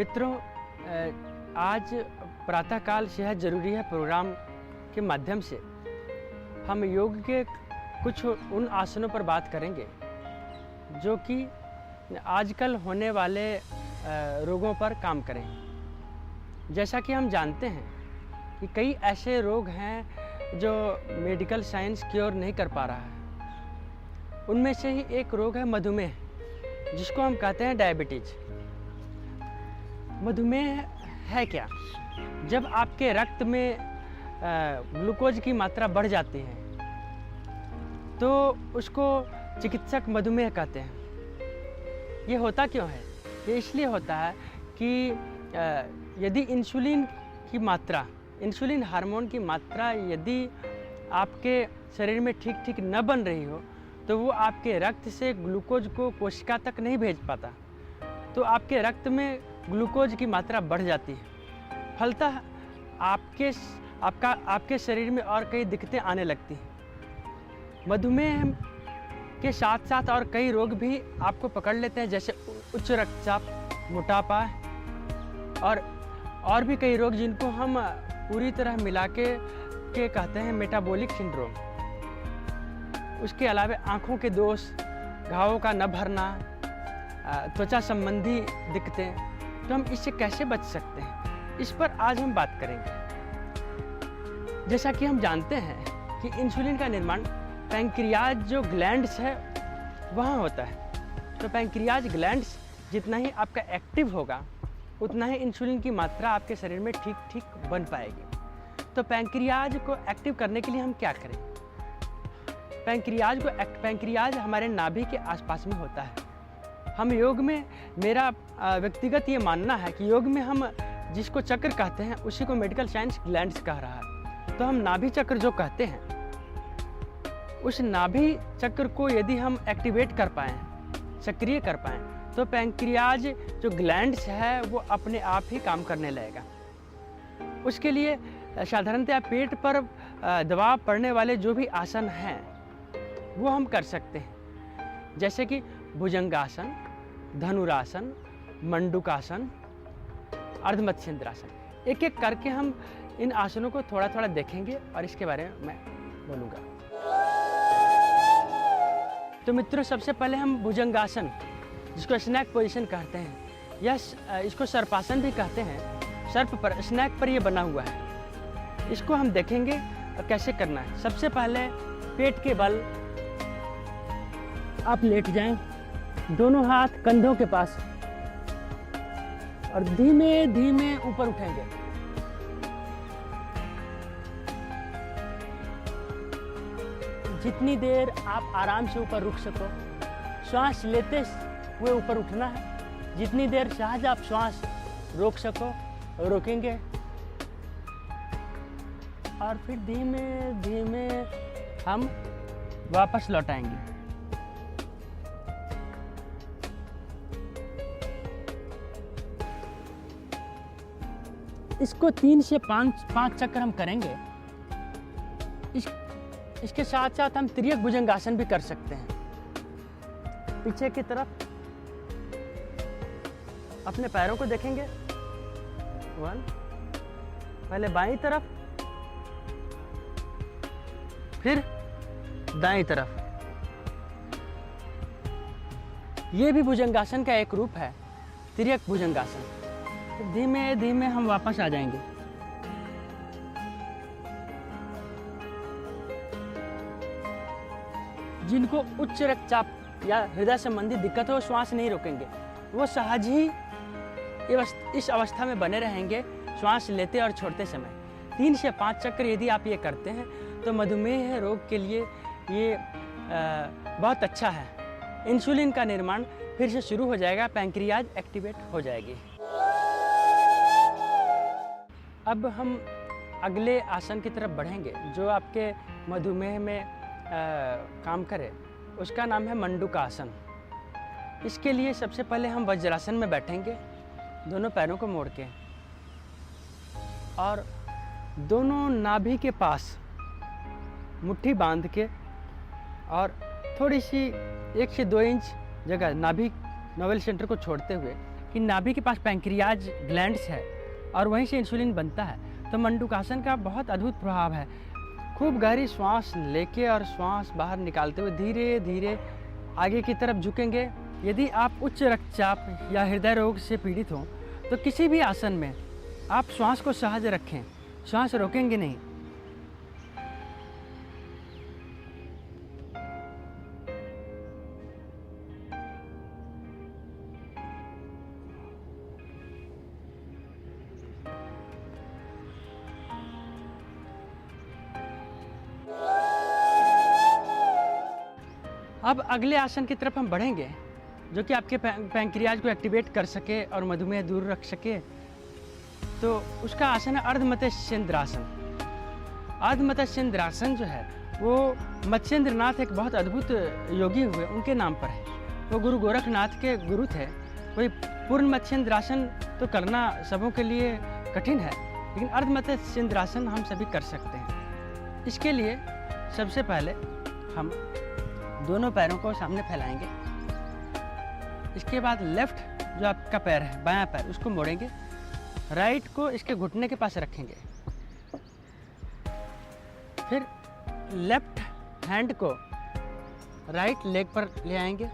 मित्रों, आज प्रातःकाल सेहत ज़रूरी है प्रोग्राम के माध्यम से हम योग के कुछ उन आसनों पर बात करेंगे जो कि आजकल होने वाले रोगों पर काम करें। जैसा कि हम जानते हैं कि कई ऐसे रोग हैं जो मेडिकल साइंस क्योर नहीं कर पा रहा है। उनमें से ही एक रोग है मधुमेह, जिसको हम कहते हैं डायबिटीज। मधुमेह है क्या? जब आपके रक्त में ग्लूकोज की मात्रा बढ़ जाती है तो उसको चिकित्सक मधुमेह कहते हैं। ये होता क्यों है? ये इसलिए होता है कि यदि इंसुलिन हार्मोन की मात्रा यदि आपके शरीर में ठीक ठीक न बन रही हो तो वो आपके रक्त से ग्लूकोज को कोशिका तक नहीं भेज पाता, तो आपके रक्त में ग्लूकोज की मात्रा बढ़ जाती है। फलतः आपके शरीर में और कई दिक्कतें आने लगती हैं। मधुमेह के साथ साथ और कई रोग भी आपको पकड़ लेते हैं, जैसे उच्च रक्तचाप, मोटापा और भी कई रोग जिनको हम पूरी तरह मिला के कहते हैं मेटाबॉलिक सिंड्रोम। उसके अलावा आँखों के दोष, घावों का न भरना, त्वचा संबंधी दिक्कतें, तो हम इससे कैसे बच सकते हैं, इस पर आज हम बात करेंगे। जैसा कि हम जानते हैं कि इंसुलिन का निर्माण पैंक्रियाज जो ग्लैंड्स है वहाँ होता है। तो पैंक्रियाज ग्लैंड्स जितना ही आपका एक्टिव होगा उतना ही इंसुलिन की मात्रा आपके शरीर में ठीक ठीक बन पाएगी। तो पैंक्रियाज को एक्टिव करने के लिए हम क्या करें? पैंक्रियाज हमारे नाभि के आसपास में होता है। हम योग में, मेरा व्यक्तिगत ये मानना है कि योग में हम जिसको चक्र कहते हैं उसी को मेडिकल साइंस ग्लैंड्स कह रहा है। तो हम नाभि चक्र जो कहते हैं, उस नाभि चक्र को यदि हम एक्टिवेट कर पाएँ, सक्रिय कर पाएँ, तो पैंक्रियाज जो ग्लैंड्स है वो अपने आप ही काम करने लगेगा। उसके लिए साधारणतः पेट पर दबाव पड़ने वाले जो भी आसन हैं वो हम कर सकते हैं, जैसे कि भुजंगासन, धनुरासन, मंडूकासन, अर्धमत्स्येंद्रासन। एक एक करके हम इन आसनों को थोड़ा थोड़ा देखेंगे और इसके बारे में मैं बोलूँगा। तो मित्रों, सबसे पहले हम भुजंगासन, जिसको स्नैक पोजीशन कहते हैं, या इसको सर्पासन भी कहते हैं। सर्प पर, स्नैक पर ये बना हुआ है। इसको हम देखेंगे और कैसे करना है। सबसे पहले पेट के बल आप लेट जाएं, दोनों हाथ कंधों के पास, और धीमे धीमे ऊपर उठेंगे। जितनी देर आप आराम से ऊपर रुक सको, श्वास लेते हुए ऊपर उठना है। जितनी देर सहज आप श्वास रोक सको रोकेंगे, और फिर धीमे धीमे हम वापस लौटाएंगे। इसको 3 से 5 चक्कर हम करेंगे। इसके साथ साथ हम तिर्यक भुजंगासन भी कर सकते हैं। पीछे की तरफ अपने पैरों को देखेंगे। 1, पहले बाईं तरफ, फिर दाईं तरफ। ये भी भुजंगासन का एक रूप है, तिर्यक भुजंगासन। धीमे धीमे हम वापस आ जाएंगे। जिनको उच्च रक्तचाप या हृदय संबंधी दिक्कत हो, श्वास नहीं रोकेंगे, वो सहज ही इस अवस्था में बने रहेंगे श्वास लेते और छोड़ते समय। 3 से 5 चक्कर यदि आप ये करते हैं तो मधुमेह रोग के लिए ये बहुत अच्छा है। इंसुलिन का निर्माण फिर से शुरू हो जाएगा, पैंक्रियाज एक्टिवेट हो जाएगी। अब हम अगले आसन की तरफ बढ़ेंगे जो आपके मधुमेह में काम करे। उसका नाम है मंडूकासन। इसके लिए सबसे पहले हम वज्रासन में बैठेंगे, दोनों पैरों को मोड़ के, और दोनों नाभि के पास मुट्ठी बांध के, और थोड़ी सी 1 से 2 इंच जगह नाभि नोवल सेंटर को छोड़ते हुए कि नाभि के पास पैंक्रियाज ग्लैंड्स है और वहीं से इंसुलिन बनता है। तो मंडूकासन का बहुत अद्भुत प्रभाव है। खूब गहरी श्वास लेके और श्वास बाहर निकालते हुए धीरे धीरे आगे की तरफ झुकेंगे। यदि आप उच्च रक्तचाप या हृदय रोग से पीड़ित हों तो किसी भी आसन में आप श्वास को सहज रखें, श्वास रोकेंगे नहीं। अब अगले आसन की तरफ हम बढ़ेंगे जो कि आपके पैंक्रियाज को एक्टिवेट कर सके और मधुमेह दूर रख सके। तो उसका आसन है अर्धमत्स्येंद्रासन। अर्धमत्स्येंद्रासन जो है वो मत्स्येंद्रनाथ एक बहुत अद्भुत योगी हुए, उनके नाम पर है। वो गुरु गोरखनाथ के गुरु थे। कोई पूर्ण मत्स्येंद्रासन तो करना सबों के लिए कठिन है, लेकिन अर्धमत्स्येंद्रासन हम सभी कर सकते हैं। इसके लिए सबसे पहले हम दोनों पैरों को सामने फैलाएंगे। इसके बाद लेफ्ट जो आपका पैर है, बायां पैर, उसको मोड़ेंगे। राइट को इसके घुटने के पास रखेंगे। फिर लेफ्ट हैंड को राइट लेग पर ले आएंगे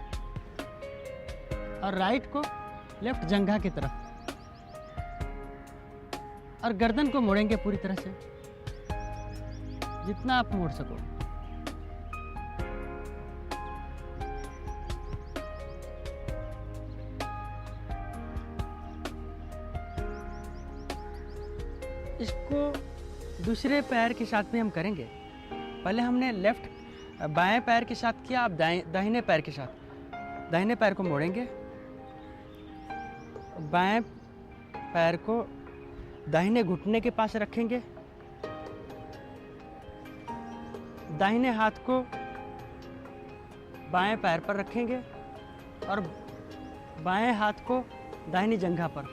और राइट को लेफ्ट जंघा की तरफ, और गर्दन को मोड़ेंगे पूरी तरह से, जितना आप मोड़ सको। इसको दूसरे पैर के साथ भी हम करेंगे। पहले हमने लेफ्ट बाएं पैर के साथ किया, अब दाहिने पैर के साथ। दाहिने पैर को मोड़ेंगे, बाएं पैर को दाहिने घुटने के पास रखेंगे, दाहिने हाथ को बाएं पैर पर रखेंगे और बाएं हाथ को दाहिनी जंघा पर,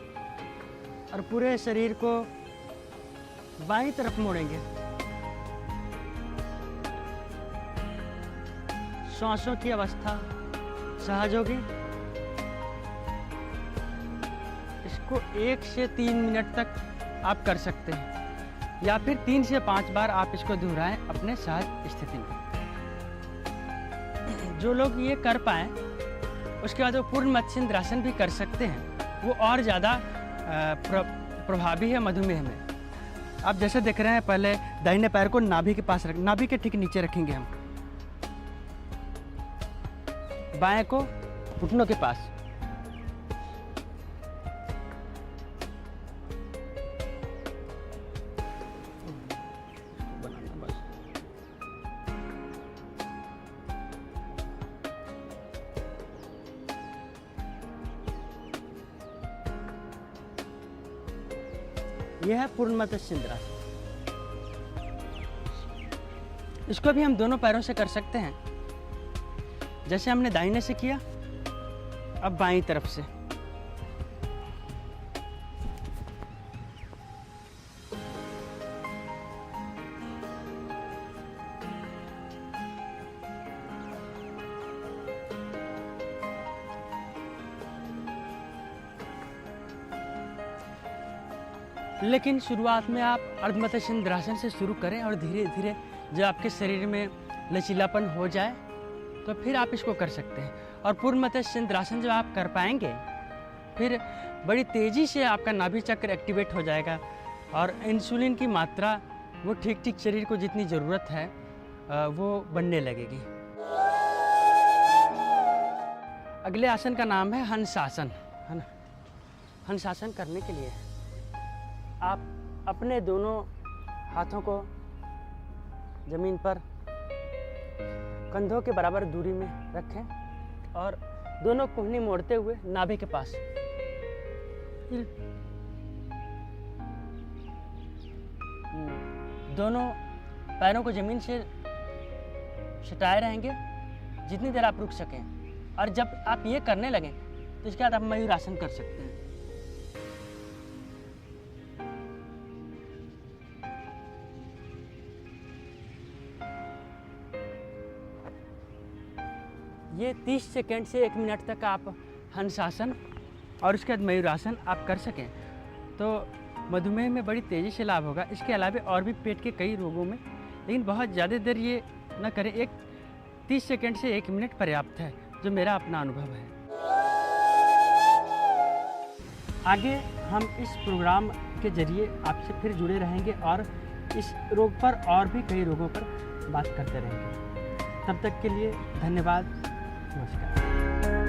और पूरे शरीर को बाईं तरफ मोड़ेंगे। श्वासों की अवस्था सहज होगी। इसको 1 से 3 मिनट तक आप कर सकते हैं, या फिर 3 से 5 बार आप इसको दोहराएं अपने सहज स्थिति में। जो लोग ये कर पाएँ उसके बाद वो पूर्ण मत्स्येंद्रासन भी कर सकते हैं। वो और ज़्यादा प्रभावी है मधुमेह में। आप जैसे देख रहे हैं, पहले दाहिने पैर को नाभि के पास रख, नाभि के ठीक नीचे रखेंगे हम, बाएं को घुटनों के पास, यह है पूर्ण मत्स्येंद्रासन। इसको भी हम दोनों पैरों से कर सकते हैं, जैसे हमने दाहिने से किया, अब बाईं तरफ से। लेकिन शुरुआत में आप अर्धमत्स्येंद्रासन से शुरू करें और धीरे धीरे जब आपके शरीर में लचीलापन हो जाए तो फिर आप इसको कर सकते हैं। और पूर्ण मत्स्येंद्रासन जब आप कर पाएंगे फिर बड़ी तेज़ी से आपका नाभि चक्र एक्टिवेट हो जाएगा और इंसुलिन की मात्रा वो ठीक ठीक शरीर को जितनी ज़रूरत है वो बनने लगेगी। अगले आसन का नाम है हंसासन, है ना। हंसासन करने के लिए आप अपने दोनों हाथों को ज़मीन पर कंधों के बराबर दूरी में रखें और दोनों कोहनी मोड़ते हुए नाभि के पास। दोनों पैरों को ज़मीन से सटाए रहेंगे जितनी देर आप रुक सकें, और जब आप ये करने लगें तो इसके बाद आप मयूरासन कर सकते हैं। ये 30 सेकेंड से 1 मिनट तक आप हंसासन और उसके बाद मयूरासन आप कर सकें तो मधुमेह में बड़ी तेज़ी से लाभ होगा। इसके अलावा और भी पेट के कई रोगों में, लेकिन बहुत ज़्यादा देर ये न करें। 30 सेकंड से 1 मिनट पर्याप्त है, जो मेरा अपना अनुभव है। आगे हम इस प्रोग्राम के ज़रिए आपसे फिर जुड़े रहेंगे और इस रोग पर और भी कई रोगों पर बात करते रहेंगे। तब तक के लिए धन्यवाद, नमस्कार।